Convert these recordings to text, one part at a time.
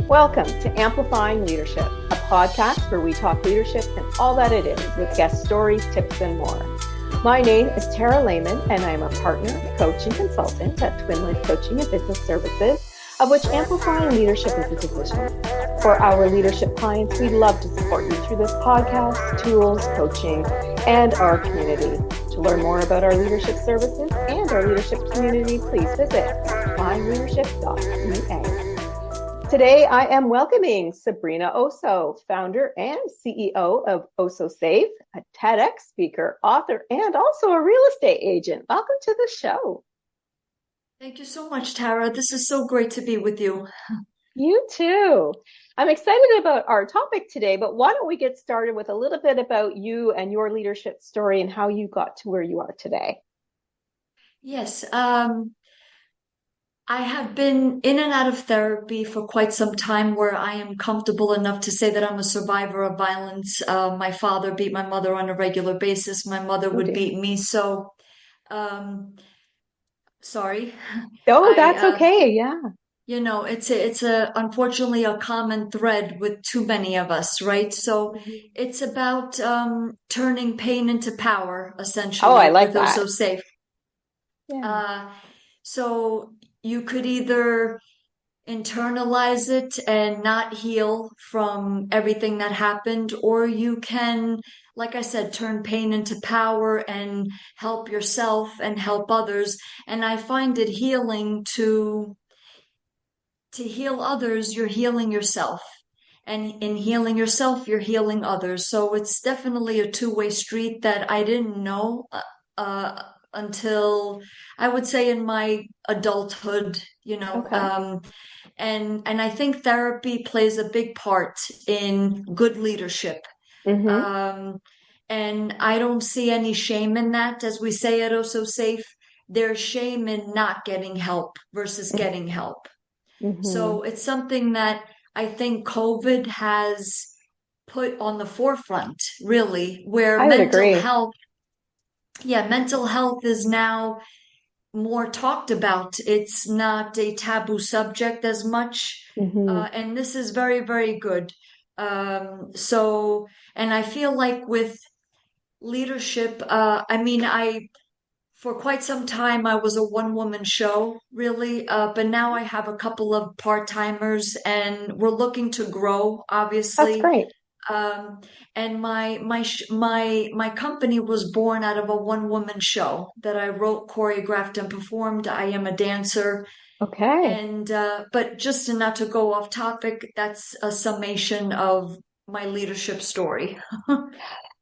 Welcome to Amplifying Leadership, a podcast where we talk leadership and all that it is with guest stories, tips, and more. My name is Tara Lehman, and I am a partner, coach, and consultant at Twin Life Coaching and Business Services, of which Amplifying Leadership is a division. For our leadership clients, we'd love to support you through this podcast, tools, coaching, and our community. To learn more about our leadership services and our leadership community, please visit findleadership.ca. Today, I am welcoming Sabrina Osso, founder and CEO of OSSO SAFE, a TEDx speaker, author, and also a real estate agent. Welcome to the show. Thank you so much, Tara. This is so great to be with you. You too. I'm excited about our topic today, but why don't we get started with a little bit about you and your leadership story and how you got to where you are today? Yes, I have been in and out of therapy for quite some time where I am comfortable enough to say that I'm a survivor of violence. My father beat my mother on a regular basis. My mother would beat me. So, sorry. Oh, that's okay. Yeah. You know, it's unfortunately a common thread with too many of us, right? So it's about turning pain into power, essentially. Oh, I like with that. OSSO SAFE. Yeah. So you could either internalize it and not heal from everything that happened, or you can, like I said, turn pain into power and help yourself and help others. And I find it healing to heal others, you're healing yourself. And in healing yourself, you're healing others. So it's definitely a two-way street that I didn't know until I would say in my adulthood, you know. Okay. And I think therapy plays a big part in good leadership. Mm-hmm. And I don't see any shame in that, as we say at OSSO SAFE. There's shame in not getting help versus getting help. Mm-hmm. So it's something that I think COVID has put on the forefront, really, where I would agree. mental health is now more talked about. It's not a taboo subject as much. Mm-hmm. And this is very, very good. And I feel like with leadership, for quite some time, I was a one-woman show, really. But now I have a couple of part-timers, and we're looking to grow, That's obviously. great. Um, and my company was born out of a one-woman show that I wrote, choreographed, and performed. I am a dancer, Okay. and but just not to go off topic, that's a summation of my leadership story.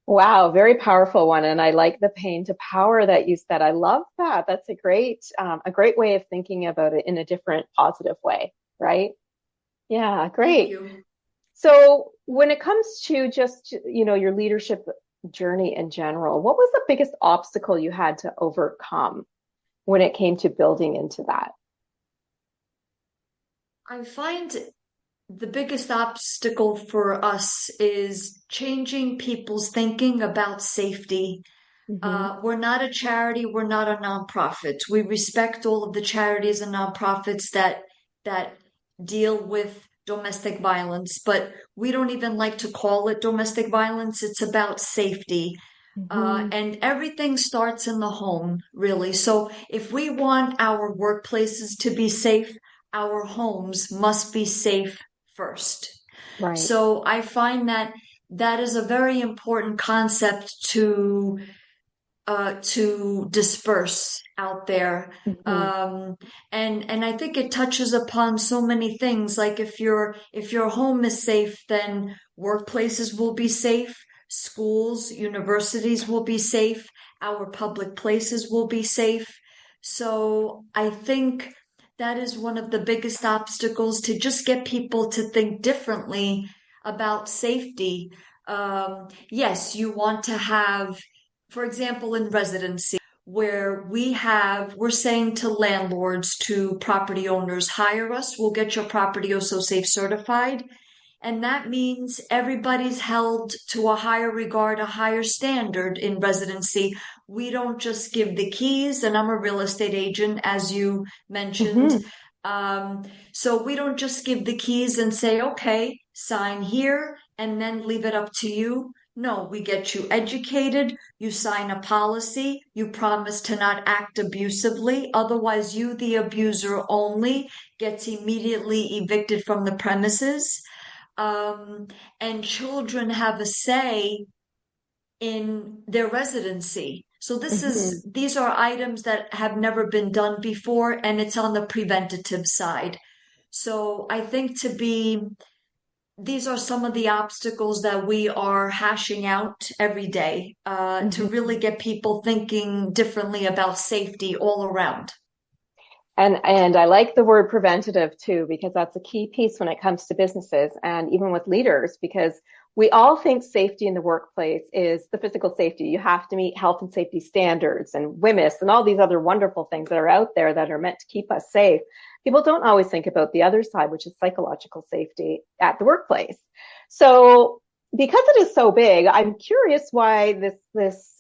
Wow, very powerful one. And I like the pain to power that you said. I love that. That's a great way of thinking about it in a different positive way, right? Yeah, Thank great. you. So when it comes to just, your leadership journey in general, what was the biggest obstacle you had to overcome when it came to building into that? I find the biggest obstacle for us is changing people's thinking about safety. Mm-hmm. We're not a charity, we're not a nonprofit. We respect all of the charities and nonprofits that deal with domestic violence, but we don't even like to call it domestic violence. It's about safety. Mm-hmm. And everything starts in the home, really. So if we want our workplaces to be safe, our homes must be safe first. Right. So I find that that is a very important concept to disperse out there. Mm-hmm. And I think it touches upon so many things. Like if your home is safe, then workplaces will be safe, schools, universities will be safe, our public places will be safe. So I think that is one of the biggest obstacles, to just get people to think differently about safety. Yes, you want to have, for example, in residency, where we're saying to landlords, to property owners, hire us, we'll get your property OSSO SAFE certified. And that means everybody's held to a higher regard, a higher standard in residency. We don't just give the keys, and I'm a real estate agent, as you mentioned. Mm-hmm. So we don't just give the keys and say, okay, sign here and then leave it up to you. No, we get you educated, you sign a policy, you promise to not act abusively. Otherwise, you, the abuser only, gets immediately evicted from the premises. Um, and children have a say in their residency. So Hmm. these are items that have never been done before, and it's on the preventative side. So I think these are some of the obstacles that we are hashing out every day, to really Hmm. get people thinking differently about safety all around. And I like the word preventative too, because that's a key piece when it comes to businesses and even with leaders, because we all think safety in the workplace is the physical safety. You have to meet health and safety standards and WMIS and all these other wonderful things that are out there that are meant to keep us safe. People don't always think about the other side, which is psychological safety at the workplace. So because it is so big, I'm curious why this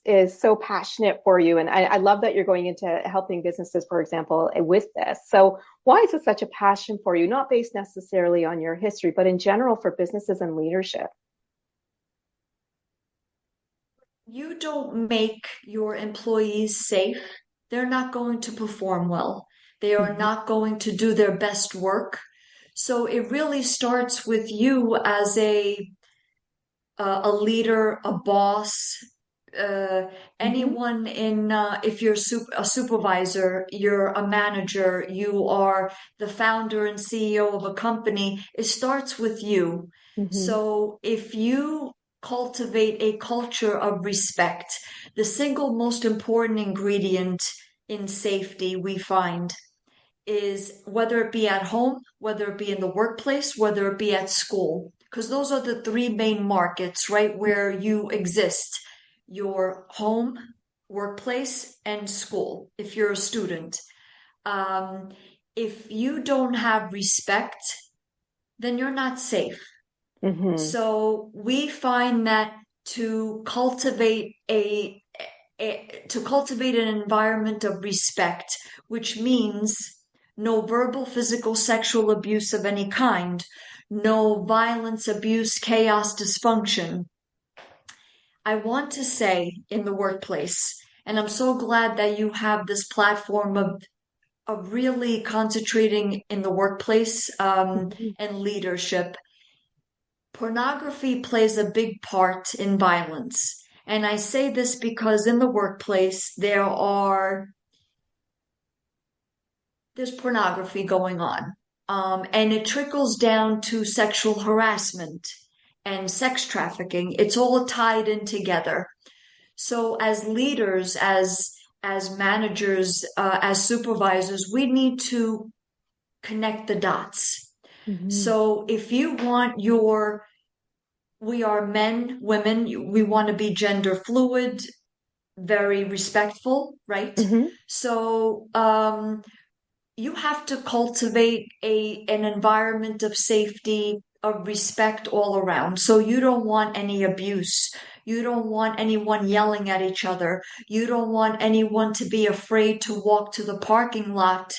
is so passionate for you. And I love that you're going into helping businesses, for example, with this. So why is it such a passion for you? Not based necessarily on your history, but in general for businesses and leadership. You don't make your employees safe, they're not going to perform well. They are Mm-hmm. not going to do their best work. So it really starts with you as a leader, a boss, uh, Mm-hmm. anyone in, if you're a supervisor, you're a manager, you are the founder and CEO of a company, it starts with you. Mm-hmm. So if you cultivate a culture of respect, the single most important ingredient in safety we find is whether it be at home, whether it be in the workplace, whether it be at school, because those are the three main markets, right, where you exist: your home, workplace, and school, if you're a student. Um, if you don't have respect, then you're not safe. Mm-hmm. So we find that to cultivate to cultivate an environment of respect, which means no verbal, physical, sexual abuse of any kind, no violence, abuse, chaos, dysfunction. I want to say in the workplace, and I'm so glad that you have this platform of really concentrating in the workplace, Mm-hmm. and leadership. Pornography plays a big part in violence. And I say this because in the workplace, there's pornography going on. And it trickles down to sexual harassment and sex trafficking. It's all tied in together. So as leaders, as managers, as supervisors, we need to connect the dots. Mm-hmm. So if you want we are men, women, we want to be gender fluid, very respectful, right? Mm-hmm. So you have to cultivate an environment of safety, of respect all around. So you don't want any abuse. You don't want anyone yelling at each other. You don't want anyone to be afraid to walk to the parking lot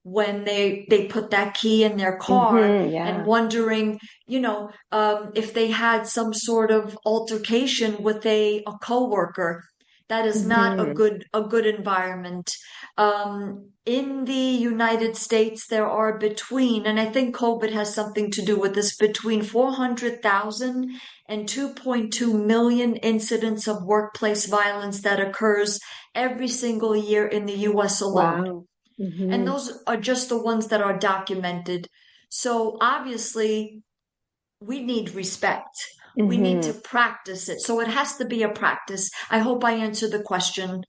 when they put that key in their car Mm-hmm. and Yeah. wondering, if they had some sort of altercation with a coworker. That is not Mm-hmm. a good environment. In the United States, there are between, and I think COVID has something to do with this, between 400,000 and 2.2 million incidents of workplace violence that occurs every single year in the US alone. Wow. And Mm-hmm. those are just the ones that are documented. So obviously, we need respect. We need Mm-hmm. to practice it. So it has to be a practice. I hope I answered the question.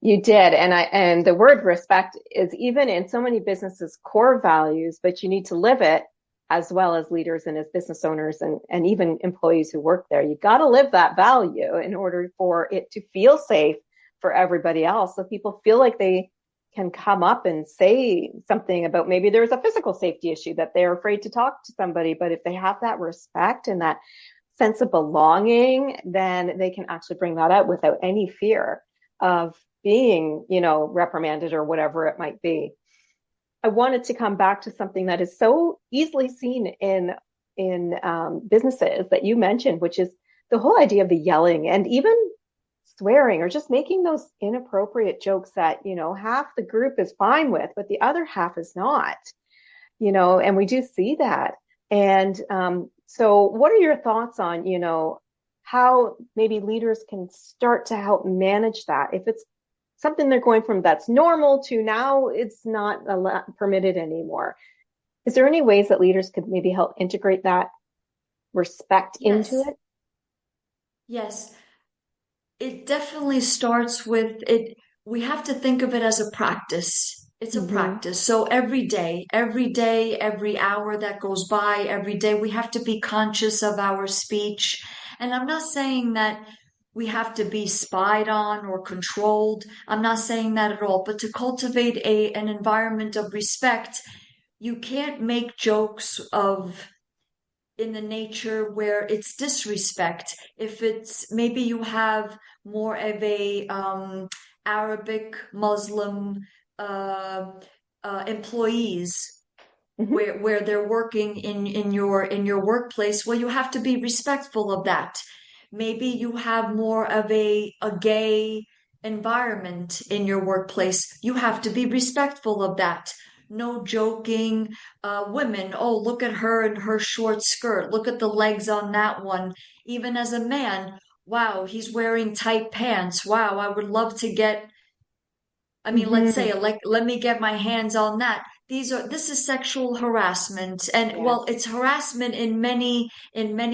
You did. And the word respect is even in so many businesses' core values, but you need to live it as well as leaders and as business owners and even employees who work there. You've got to live that value in order for it to feel safe for everybody else. So people feel like they can come up and say something about maybe there's a physical safety issue that they're afraid to talk to somebody. But if they have that respect and that sense of belonging, then they can actually bring that out without any fear of being, reprimanded or whatever it might be. I wanted to come back to something that is so easily seen in businesses that you mentioned, which is the whole idea of the yelling and even swearing or just making those inappropriate jokes that, half the group is fine with, but the other half is not, and we do see that. And so what are your thoughts on, how maybe leaders can start to help manage that if it's something they're going from that's normal to now it's not permitted anymore? Is there any ways that leaders could maybe help integrate that respect into Yes. it? Yes. It definitely starts with it. We have to think of it as a practice. It's a Mm-hmm. practice. So every day, every hour that goes by, every day, we have to be conscious of our speech. And I'm not saying that we have to be spied on or controlled. I'm not saying that at all. But to cultivate an environment of respect, you can't make jokes of in the nature where it's disrespect. If it's maybe you have more of a Arabic Muslim uh, employees Mm-hmm. where they're working in your workplace, well, you have to be respectful of that. Maybe you have more of a gay environment in your workplace. You have to be respectful of that. No joking. Women, oh, look at her and her short skirt. Look at the legs on that one. Even as a man, wow, he's wearing tight pants. Wow, I would love to get, I mean, let's Mm-hmm. say, like, let me get my hands on that. This is sexual harassment. And Yes. well, it's harassment in many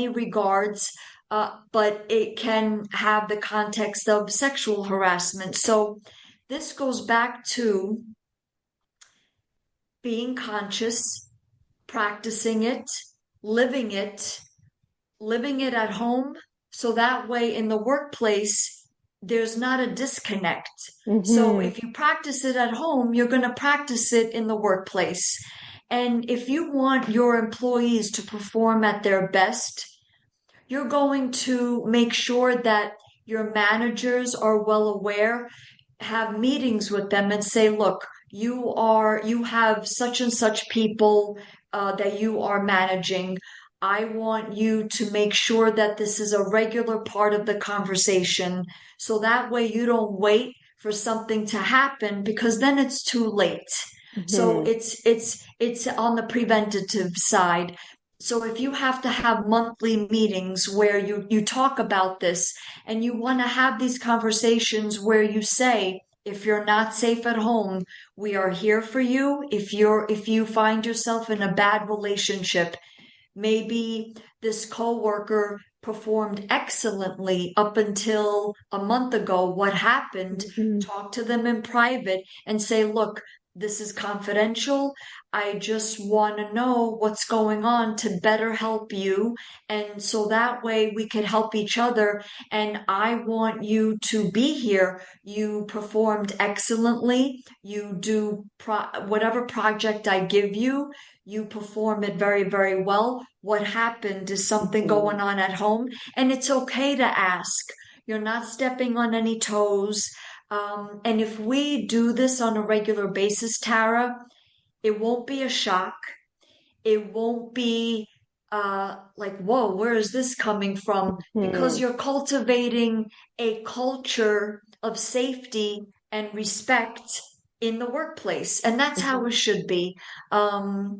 regards, but it can have the context of sexual harassment. So this goes back to being conscious, practicing it, living it, living it at home. So that way in the workplace, there's not a disconnect. So Mm-hmm. if you practice it at home, you're going to practice it in the workplace. And if you want your employees to perform at their best, you're going to make sure that your managers are well aware, have meetings with them and say, look, you have such and such people that you are managing. I want you to make sure that this is a regular part of the conversation. So that way you don't wait for something to happen because then it's too late. So Mm-hmm. it's on the preventative side. So if you have to have monthly meetings where you talk about this and you want to have these conversations where you say, if you're not safe at home, we are here for you. If you find yourself in a bad relationship, maybe this coworker performed excellently up until a month ago. What happened? Mm-hmm. Talk to them in private and say, look, this is confidential. I just want to know what's going on to better help you. And so that way we can help each other. And I want you to be here. You performed excellently. You do whatever project I give you, you perform it very, very well. What happened? Is something Mm-hmm. going on at home? And it's okay to ask. You're not stepping on any toes. And if we do this on a regular basis, Tara, it won't be a shock. It won't be like, whoa, where is this coming from? Because Mm-hmm. you're cultivating a culture of safety and respect in the workplace. And that's how Mm-hmm. it should be. Um,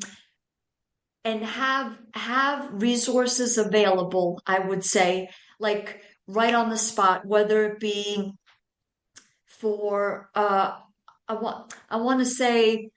and have resources available, I would say, like right on the spot, whether it be for I want to say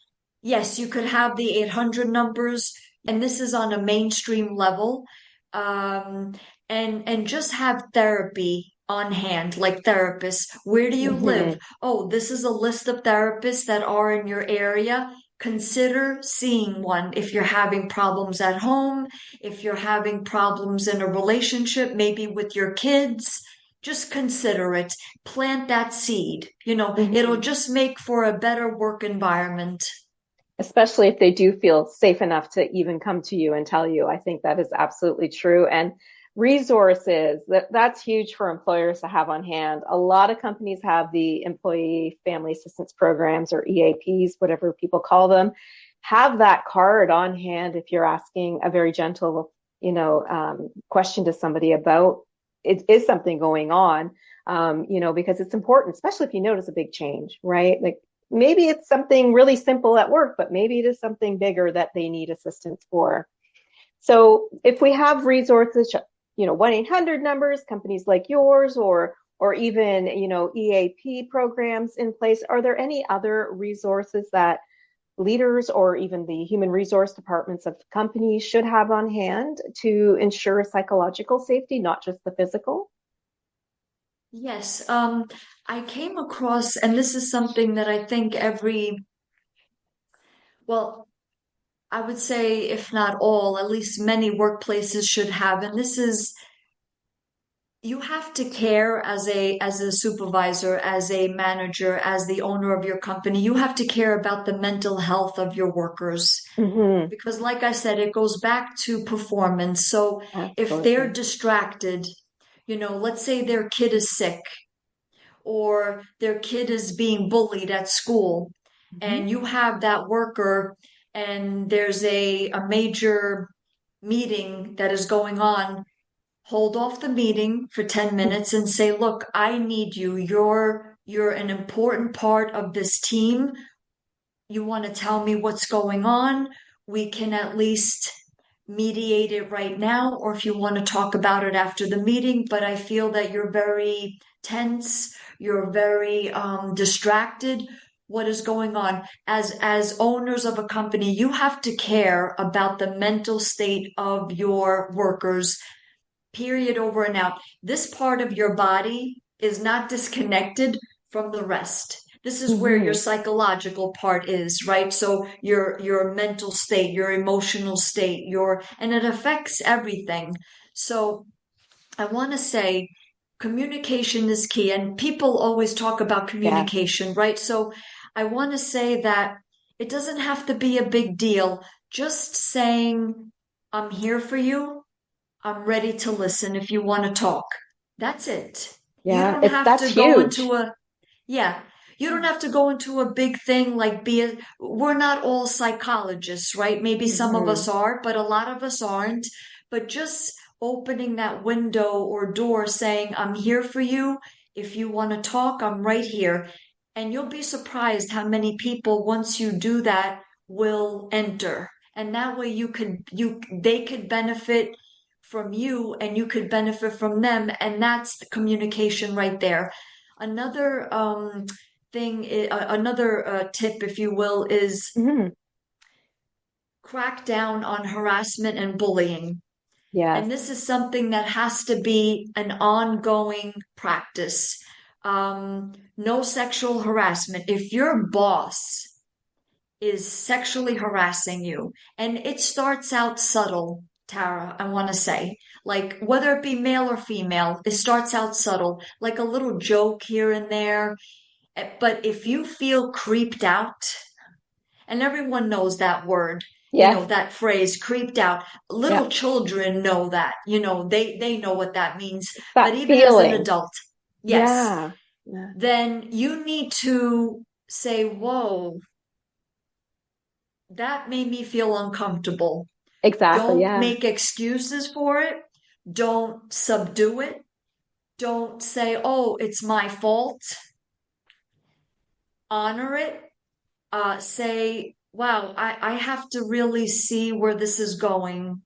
yes, you could have the 800 numbers, and this is on a mainstream level, um, and just have therapy on hand, like therapists. Where do you live? Mm-hmm. Oh, this is a list of therapists that are in your area. Consider seeing one if you're having problems at home, if you're having problems in a relationship, maybe with your kids. Just consider it. Plant that seed. It'll Mm-hmm. just make for a better work environment. Especially if they do feel safe enough to even come to you and tell you. I think that is absolutely true. And Resources, that's huge for employers to have on hand. A lot of companies have the employee family assistance programs or EAPs, whatever people call them. Have that card on hand if you're asking a very gentle, question to somebody about it is something going on, because it's important, especially if you notice a big change, right? Like maybe it's something really simple at work, but maybe it is something bigger that they need assistance for. So if we have resources, 1-800 numbers, companies like yours, or even, EAP programs in place, are there any other resources that leaders or even the human resource departments of companies should have on hand to ensure psychological safety, not just the physical? Yes, I came across, and this is something that I think well, I would say if not all, at least many workplaces should have, and this is you have to care as a supervisor, as a manager, as the owner of your company. You have to care about the mental health of your workers Mm-hmm. because, like I said, it goes back to performance. So if they're Absolutely. distracted, let's say their kid is sick or their kid is being bullied at school, Mm-hmm. and you have that worker, and there's a major meeting that is going on, hold off the meeting for 10 minutes and say, look, I need you. You're an important part of this team. You want to tell me what's going on? We can at least mediate it right now, or if you want to talk about it after the meeting. But I feel that you're very tense, you're very distracted. What is going on? As owners of a company, you have to care about the mental state of your workers, period, over and out. This part of your body is not disconnected from the rest. This is where your Mm-hmm. psychological part is, right? So your mental state, your emotional state, and it affects everything. So I want to say communication is key, and people always talk about Yes. communication, right? So I want to say that it doesn't have to be a big deal. Just saying, I'm here for you. I'm ready to listen if you want to talk. That's it. You Yeah. don't have That's to go huge. into yeah, you don't have to go into a big thing like we're not all psychologists, right? Maybe some of Mm-hmm. us are, but a lot of us aren't. But just opening that window or door saying, I'm here for you. If you want to talk, I'm right here. And you'll be surprised how many people, once you do that, will enter. And that way they could benefit from you and you could benefit from them. And that's the communication right there. Another another tip, if you will, is Mm-hmm. crack down on harassment and bullying. Yes. And this is something that has to be an ongoing practice. No sexual harassment. If your boss is sexually harassing you, and it starts out subtle, Tara, I want to say, like whether it be male or female, it starts out subtle, like a little joke here and there. But if you feel creeped out, and everyone knows that word, Yes. that phrase, creeped out. Yeah. Little children know that, they know what that means. But That even as an feeling. adult, yes, Yeah. Yeah. then you need to say, whoa, that made me feel uncomfortable. Exactly. Don't Yeah. make excuses for it. Don't subdue it. Don't say, oh, it's my fault. Honor it. Say, wow, I have to really see where this is going,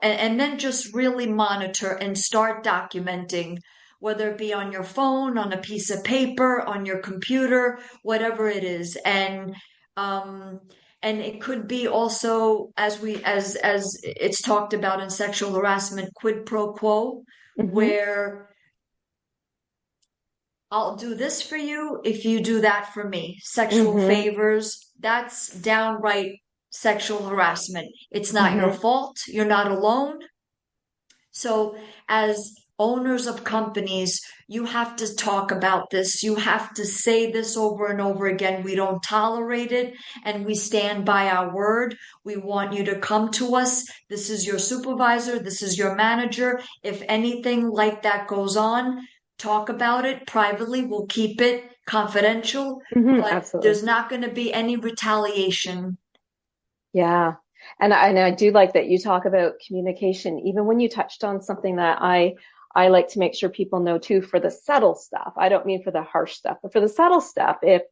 and then just really monitor and start documenting, whether it be on your phone, on a piece of paper, on your computer, whatever it is. Um, and it could be also, as it's talked about in sexual harassment, quid pro quo, Mm-hmm. where I'll do this for you if you do that for me. Sexual Mm-hmm. favors, that's downright sexual harassment. It's not your Mm-hmm. fault. You're not alone. So, as owners of companies, you have to talk about this. You have to say this over and over again. We don't tolerate it and we stand by our word. We want you to come to us. This is your supervisor. This is your manager. If anything like that goes on, talk about it privately. We'll keep it confidential, but Absolutely. there's not going to be any retaliation. Yeah. And I do like that you talk about communication, even when you touched on something that I like to make sure people know too, for the subtle stuff. I don't mean for the harsh stuff, but for the subtle stuff. If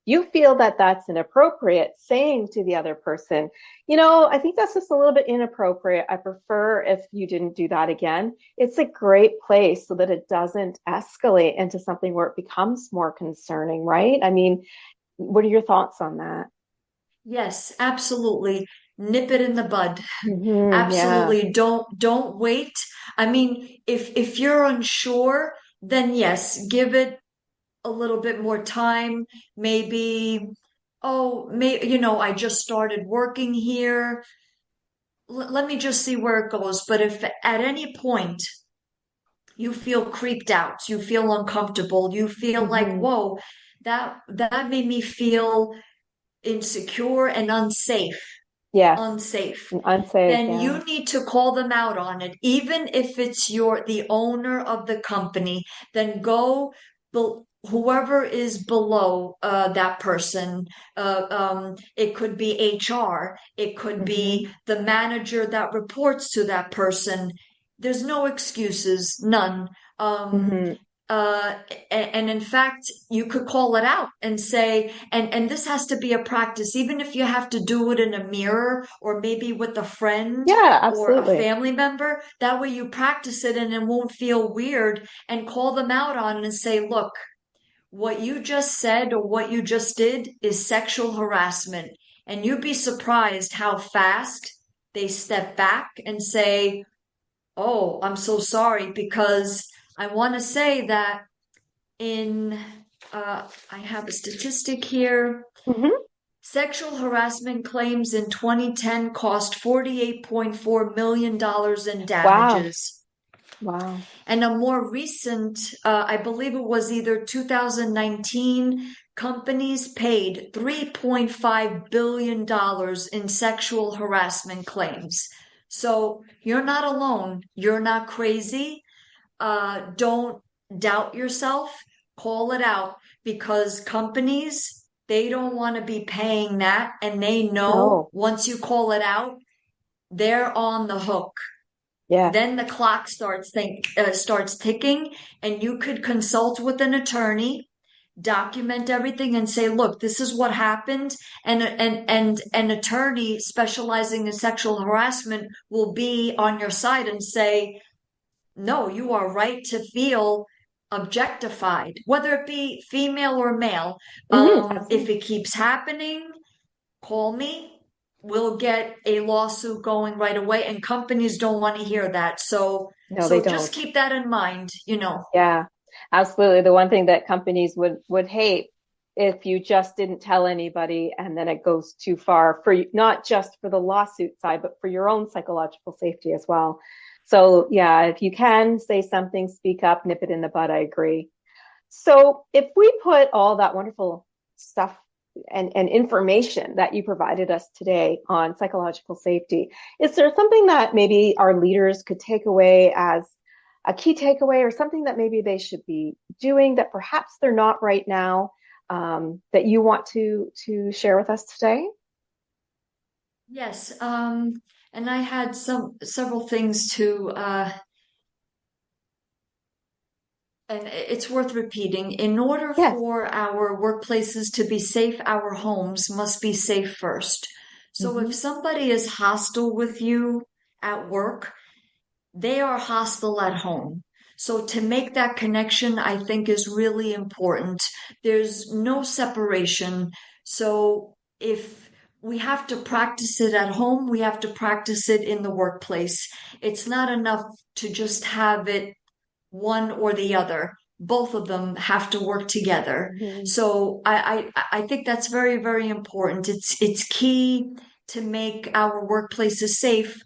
you feel that that's inappropriate, saying to the other person, I think that's just a little bit inappropriate. I prefer if you didn't do that again. It's a great place so that it doesn't escalate into something where it becomes more concerning, right? I mean, what are your thoughts on that? Yes, absolutely. Nip it in the bud. Yeah. Absolutely. Don't wait. I mean, if you're unsure, then yes, give it a little bit more time. Maybe, oh, I just started working here. Let me just see where it goes. But if at any point you feel creeped out, you feel uncomfortable, you feel like, hmm whoa, that made me feel insecure and Yes. unsafe, Unsafe. then Yeah. you need to call them out on it. Even if it's the owner of the company, then go whoever is below that person. It could be HR, it could be hmm the manager that reports to that person. There's no excuses, none. Um, hmm uh, and in fact, you could call it out and say, and this has to be a practice, even if you have to do it in a mirror or maybe with a friend Yeah, or a absolutely. family member. That way you practice it and it won't feel weird, and call them out on it and say, look, what you just said or what you just did is sexual harassment. And you'd be surprised how fast they step back and say, oh, I'm so sorry, because I want to say that in I have a statistic here. hmm Sexual harassment claims in 2010 cost $48.4 million in Wow. damages. Wow. And a more recent, I believe it was either 2019, companies paid $3.5 billion in sexual harassment claims. So you're not alone. You're not crazy. Don't doubt yourself, call it out, because companies, they don't want to be paying that. And they know No. once you call it out, they're on the hook. Yes. Then the clock starts ticking, and you could consult with an attorney, document everything, and say, look, this is what happened. And an attorney specializing in sexual harassment will be on your side and say, no, you are right to feel objectified, whether it be female or male. If Absolutely. it keeps happening, call me. We'll get a lawsuit going right away, and companies don't want to hear that. So, No, they so just don't. keep that in mind. Yeah, absolutely. The one thing that companies would hate if you just didn't tell anybody and then it goes too far for not just for the lawsuit side, but for your own psychological safety as well. So yeah, if you can say something, speak up, nip it in the bud. I agree. So if we put all that wonderful stuff and information that you provided us today on psychological safety, is there something that maybe our leaders could take away as a key takeaway or something that maybe they should be doing that perhaps they're not right now, that you want to share with us today? Yes. And I had several things and it's worth repeating. In order Yes. for our workplaces to be safe, our homes must be safe first. So if hmm somebody is hostile with you at work, they are hostile at home. So to make that connection, I think is really important. There's no separation. So if we have to practice it at home, we have to practice it in the workplace. It's not enough to just have it one or the other. Both of them have to work together. hmm So I think that's very, very important. It's key to make our workplaces safe,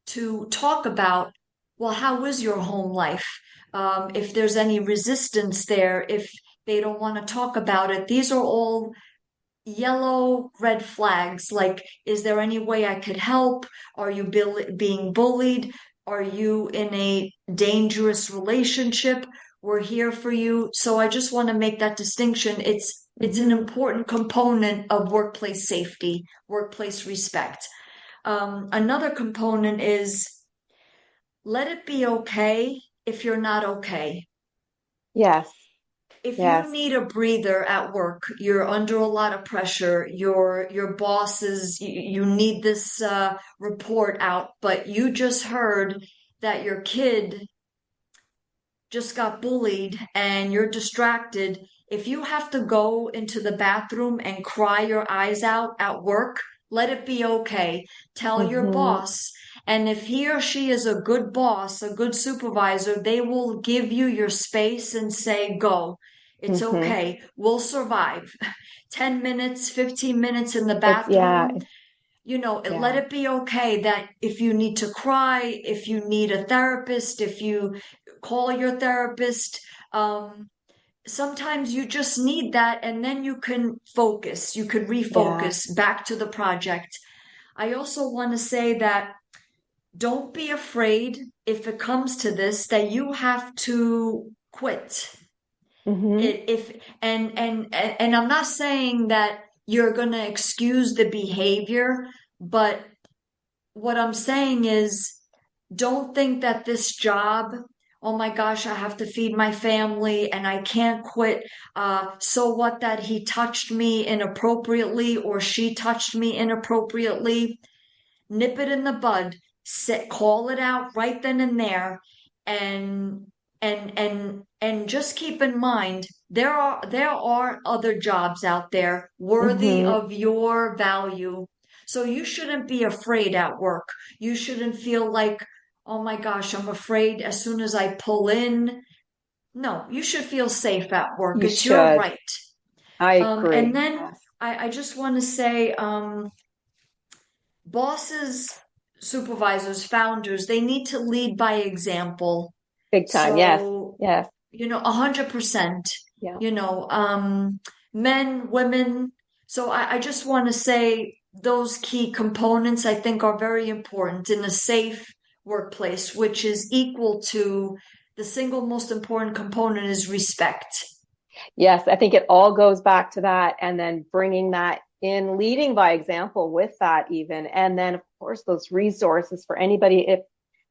to talk about, well, how is your home life? if there's any resistance there, if they don't want to talk about it. These are all yellow, red flags. Like, is there any way I could help? Are you being bullied? Are you in a dangerous relationship? We're here for you. So I just want to make that distinction. It's an Mm-hmm. important component of workplace safety, workplace respect. Another component is let it be okay if you're not okay. Yes. If you Yes. need a breather at work, you're under a lot of pressure, your boss is, you need this report out, but you just heard that your kid just got bullied and you're distracted. If you have to go into the bathroom and cry your eyes out at work, let it be okay. Tell your Mm-hmm. boss. And if he or she is a good boss, a good supervisor, they will give you your space and say, go. It's Mm-hmm. okay. We'll survive. 10 minutes, 15 minutes in the Yeah. bathroom, let Yeah. it be okay that if you need to cry, if you need a therapist, if you call your therapist, um, sometimes you just need that and then you can focus, you could Yeah. refocus back to the project. I also want to say that don't be afraid if it comes to this that you have to quit Mm-hmm. it if and I'm not saying that you're going to excuse the behavior, but what I'm saying is don't think that this job, oh my gosh, I have to feed my family and I can't quit. So what that he touched me inappropriately or she touched me inappropriately? Nip it in the bud, call it out right then and there, and and just keep in mind there are other jobs out there worthy Mm-hmm. of your value. So you shouldn't be afraid at work. You shouldn't feel like, oh my gosh, I'm afraid as soon as I pull in. No, you should feel safe at work. You It's your should. right. I And agree. then Yes. I just want to say, bosses, supervisors, founders, they need to lead by example. Big time. Yes. So, Yes. 100%, Yeah. you know, um, men, women. So I just want to say those key components I think are very important in a safe workplace, which is equal to the single most important component is respect. Yes, I think it all goes back to that, and then bringing that in, leading by example with that, even. And then, of course, those resources for anybody. If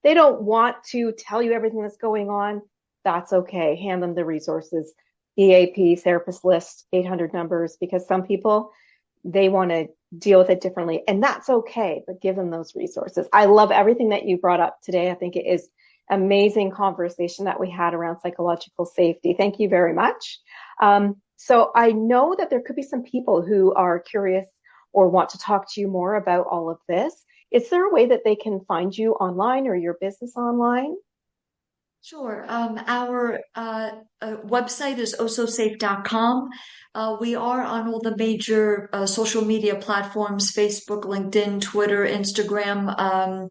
they don't want to tell you everything that's going on, that's okay. Hand them the resources, EAP, therapist list, 800 numbers, because some people, they want to deal with it differently, and that's okay, but give them those resources. I love everything that you brought up today. I think it is amazing conversation that we had around psychological safety. Thank you very much. So I know that there could be some people who are curious or want to talk to you more about all of this. Is there a way that they can find you online or your business online? Sure. Our website is ossosafe.com. We are on all the major social media platforms, Facebook, LinkedIn, Twitter, Instagram.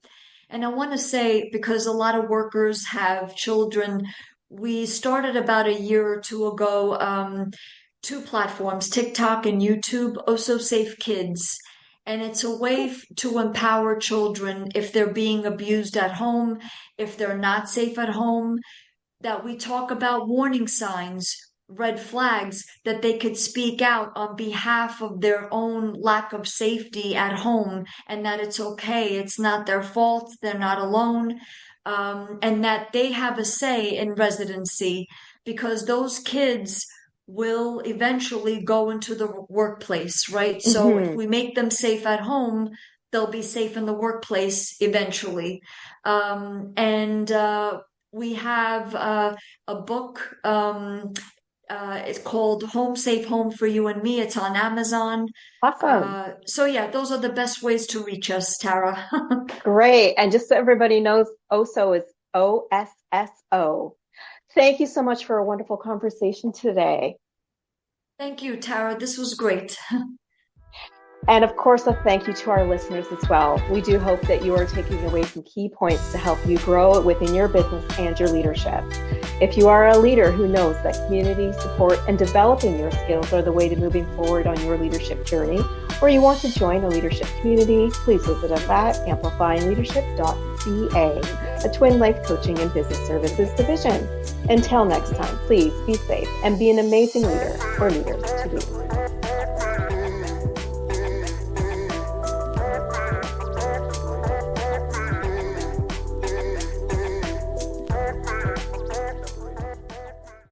And I want to say, because a lot of workers have children, we started about a year or two ago, two platforms, TikTok and YouTube, Also Safe Kids. And it's a way to empower children if they're being abused at home, if they're not safe at home, that we talk about warning signs, red flags, that they could speak out on behalf of their own lack of safety at home, and that it's okay. It's not their fault. They're not alone. And that they have a say in residency because those kids will eventually go into the workplace, right? So if Mm-hmm. we make them safe at home, they'll be safe in the workplace eventually. And we have a book. It's called Home Safe Home for You and Me. It's on Amazon. Awesome. So yeah, those are the best ways to reach us, Tara. Great. And just so everybody knows, OSO is OSSO. Thank you so much for a wonderful conversation today. Thank you, Tara. This was great. And of course, a thank you to our listeners as well. We do hope that you are taking away some key points to help you grow within your business and your leadership. If you are a leader who knows that community support and developing your skills are the way to moving forward on your leadership journey, or you want to join a leadership community, please visit us at amplifyingleadership.ca, a twin life coaching and business services division. Until next time, please be safe and be an amazing leader for leaders to be.